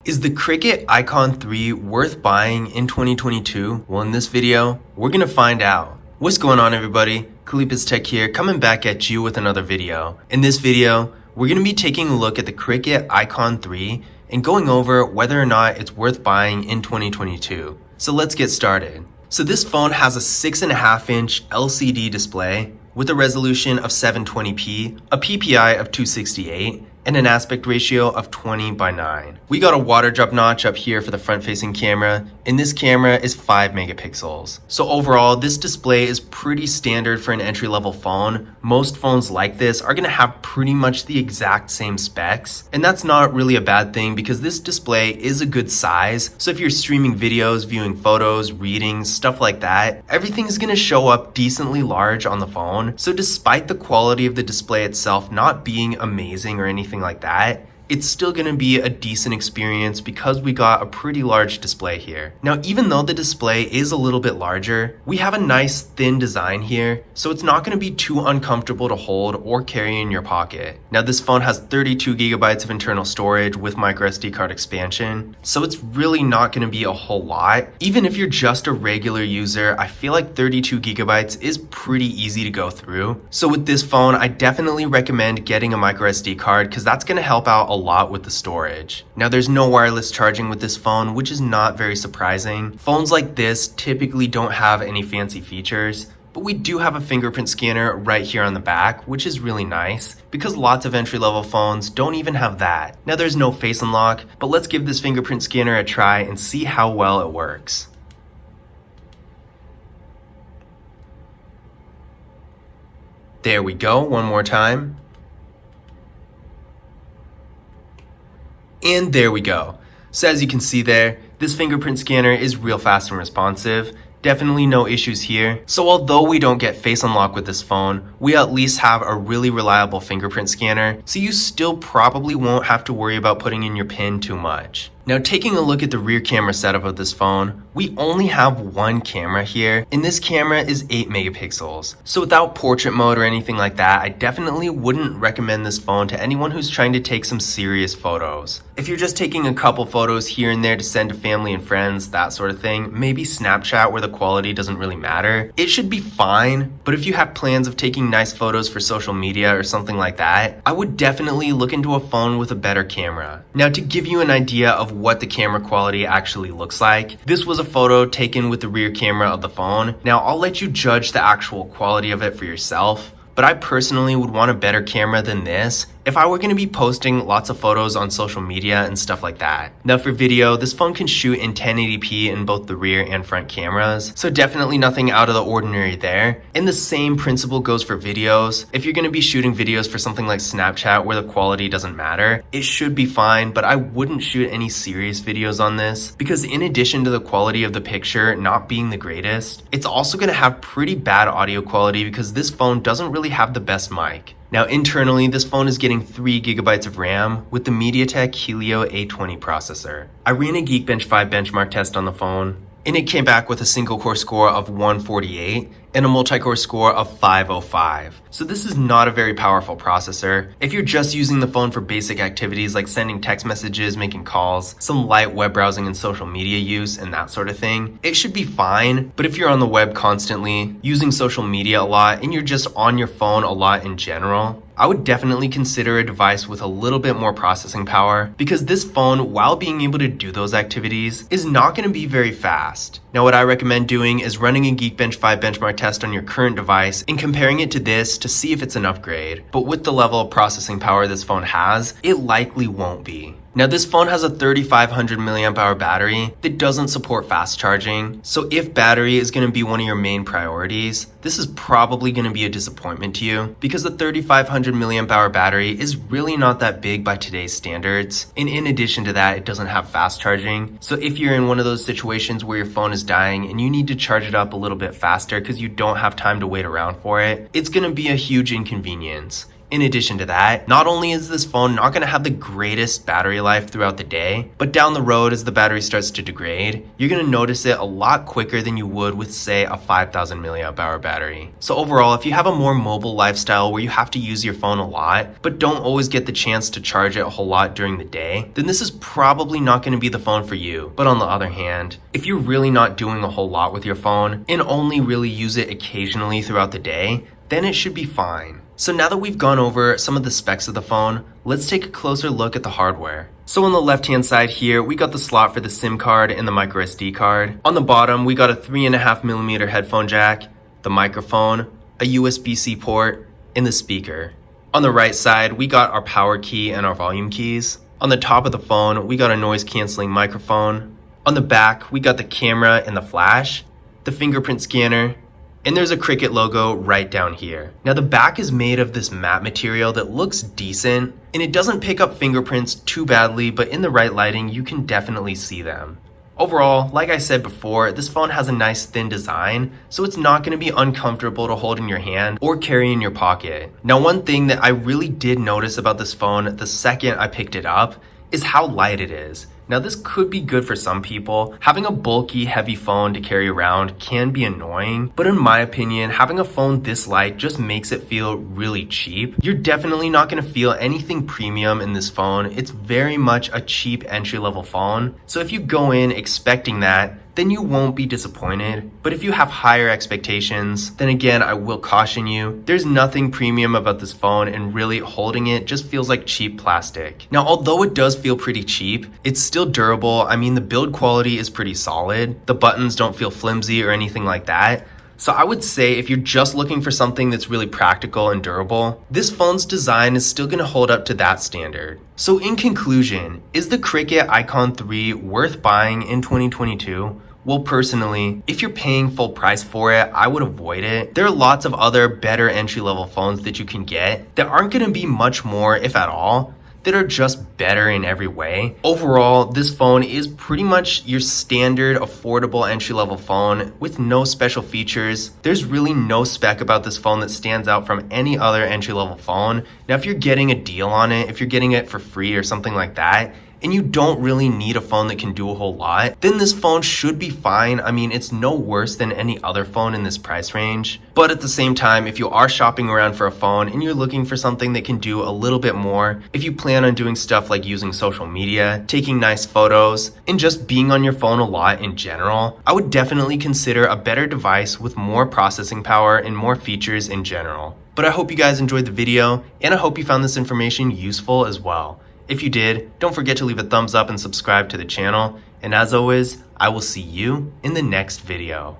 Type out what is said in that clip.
Is the Cricut Icon 3 worth buying in 2022? Well, in this video, we're gonna find out. What's going on, everybody? Kalipas Tech here, coming back at you with another video. In this video, we're gonna be taking a look at the Cricut Icon 3 and going over whether or not it's worth buying in 2022. So let's get started. So this phone has a 6.5-inch LCD display with a resolution of 720p, a PPI of 268, and an aspect ratio of 20:9. We got a water drop notch up here for the front-facing camera, and this camera is 5 megapixels. So overall, this display is pretty standard for an entry-level phone. Most phones like this are gonna have pretty much the exact same specs, and that's not really a bad thing because this display is a good size. So if you're streaming videos, viewing photos, reading, stuff like that, everything's gonna show up decently large on the phone. So despite the quality of the display itself not being amazing or anything like that, it's still gonna be a decent experience because we got a pretty large display here. Now, even though the display is a little bit larger, we have a nice thin design here, so it's not gonna be too uncomfortable to hold or carry in your pocket. Now, this phone has 32 gigabytes of internal storage with microSD card expansion, so it's really not gonna be a whole lot. Even if you're just a regular user, I feel like 32 gigabytes is pretty easy to go through. So with this phone, I definitely recommend getting a microSD card because that's gonna help out a lot with the storage. Now, there's no wireless charging with this phone, which is not very surprising. Phones like this typically don't have any fancy features, but we do have a fingerprint scanner right here on the back, which is really nice because lots of entry-level phones don't even have that. Now, there's no face unlock, but let's give this fingerprint scanner a try and see how well it works. There we go, one more time. And there we go. So as you can see there, this fingerprint scanner is real fast and responsive. Definitely no issues here. So although we don't get face unlock with this phone, we at least have a really reliable fingerprint scanner, so you still probably won't have to worry about putting in your PIN too much. Now, taking a look at the rear camera setup of this phone, we only have one camera here, and this camera is 8 megapixels. So without portrait mode or anything like that, I definitely wouldn't recommend this phone to anyone who's trying to take some serious photos. If you're just taking a couple photos here and there to send to family and friends, that sort of thing, maybe Snapchat where the quality doesn't really matter, it should be fine. But if you have plans of taking nice photos for social media or something like that, I would definitely look into a phone with a better camera. Now, to give you an idea of what the camera quality actually looks like, this was a photo taken with the rear camera of the phone. Now, I'll let you judge the actual quality of it for yourself, but I personally would want a better camera than this if I were going to be posting lots of photos on social media and stuff like that. Now, for video, this phone can shoot in 1080p in both the rear and front cameras, so definitely nothing out of the ordinary there. And the same principle goes for videos. If you're going to be shooting videos for something like Snapchat where the quality doesn't matter, it should be fine, but I wouldn't shoot any serious videos on this because in addition to the quality of the picture not being the greatest, it's also going to have pretty bad audio quality because this phone doesn't really have the best mic. Now, internally, this phone is getting 3 gigabytes of RAM with the MediaTek Helio A20 processor. I ran a Geekbench 5 benchmark test on the phone, and it came back with a single core score of 148 and a multi-core score of 505. So this is not a very powerful processor. If you're just using the phone for basic activities like sending text messages, making calls, some light web browsing and social media use and that sort of thing, it should be fine. But if you're on the web constantly, using social media a lot, and you're just on your phone a lot in general, I would definitely consider a device with a little bit more processing power because this phone, while being able to do those activities, is not going to be very fast. Now, what I recommend doing is running a Geekbench 5 benchmark test on your current device and comparing it to this to see if it's an upgrade. But with the level of processing power this phone has, it likely won't be. Now, this phone has a 3500 milliamp hour battery that doesn't support fast charging. So if battery is going to be one of your main priorities, this is probably going to be a disappointment to you because the 3500 milliamp hour battery is really not that big by today's standards. And in addition to that, it doesn't have fast charging. So if you're in one of those situations where your phone is dying and you need to charge it up a little bit faster because you don't have time to wait around for it, it's going to be a huge inconvenience. In addition to that, not only is this phone not going to have the greatest battery life throughout the day, but down the road as the battery starts to degrade, you're going to notice it a lot quicker than you would with, say, a 5000 milliamp hour battery. So overall, if you have a more mobile lifestyle where you have to use your phone a lot, but don't always get the chance to charge it a whole lot during the day, then this is probably not going to be the phone for you. But on the other hand, if you're really not doing a whole lot with your phone and only really use it occasionally throughout the day, then it should be fine. So now that we've gone over some of the specs of the phone, let's take a closer look at the hardware. So on the left hand side here, we got the slot for the SIM card and the micro SD card. On the bottom, we got a 3.5mm headphone jack, the microphone, a USB-C port, and the speaker. On the right side, we got our power key and our volume keys. On the top of the phone, we got a noise canceling microphone. On the back, we got the camera and the flash, the fingerprint scanner, and there's a Cricket logo right down here. Now the back is made of this matte material that looks decent, and it doesn't pick up fingerprints too badly, but in the right lighting, you can definitely see them. Overall, like I said before, this phone has a nice thin design, so it's not going to be uncomfortable to hold in your hand or carry in your pocket. Now one thing that I really did notice about this phone the second I picked it up is how light it is. Now this could be good for some people. Having a bulky, heavy phone to carry around can be annoying, but in my opinion, having a phone this light just makes it feel really cheap. You're definitely not going to feel anything premium in this phone. It's very much a cheap entry-level phone. So if you go in expecting that, then you won't be disappointed. But if you have higher expectations, then again, I will caution you, there's nothing premium about this phone, and really holding it just feels like cheap plastic. Now, although it does feel pretty cheap, it's still durable. I mean, the build quality is pretty solid. The buttons don't feel flimsy or anything like that. So I would say if you're just looking for something that's really practical and durable, this phone's design is still going to hold up to that standard. So in conclusion, is the Cricket Icon 3 worth buying in 2022? Well, personally, if you're paying full price for it, I would avoid it. There are lots of other better entry-level phones that you can get that aren't going to be much more, if at all, that are just better in every way. Overall, this phone is pretty much your standard affordable entry-level phone with no special features. There's really no spec about this phone that stands out from any other entry-level phone. Now, if you're getting a deal on it, if you're getting it for free or something like that, and you don't really need a phone that can do a whole lot, then this phone should be fine. I mean, it's no worse than any other phone in this price range. But at the same time, if you are shopping around for a phone and you're looking for something that can do a little bit more, if you plan on doing stuff like using social media, taking nice photos, and just being on your phone a lot in general, I would definitely consider a better device with more processing power and more features in general. But I hope you guys enjoyed the video, and I hope you found this information useful as well. If you did, don't forget to leave a thumbs up and subscribe to the channel. And as always, I will see you in the next video.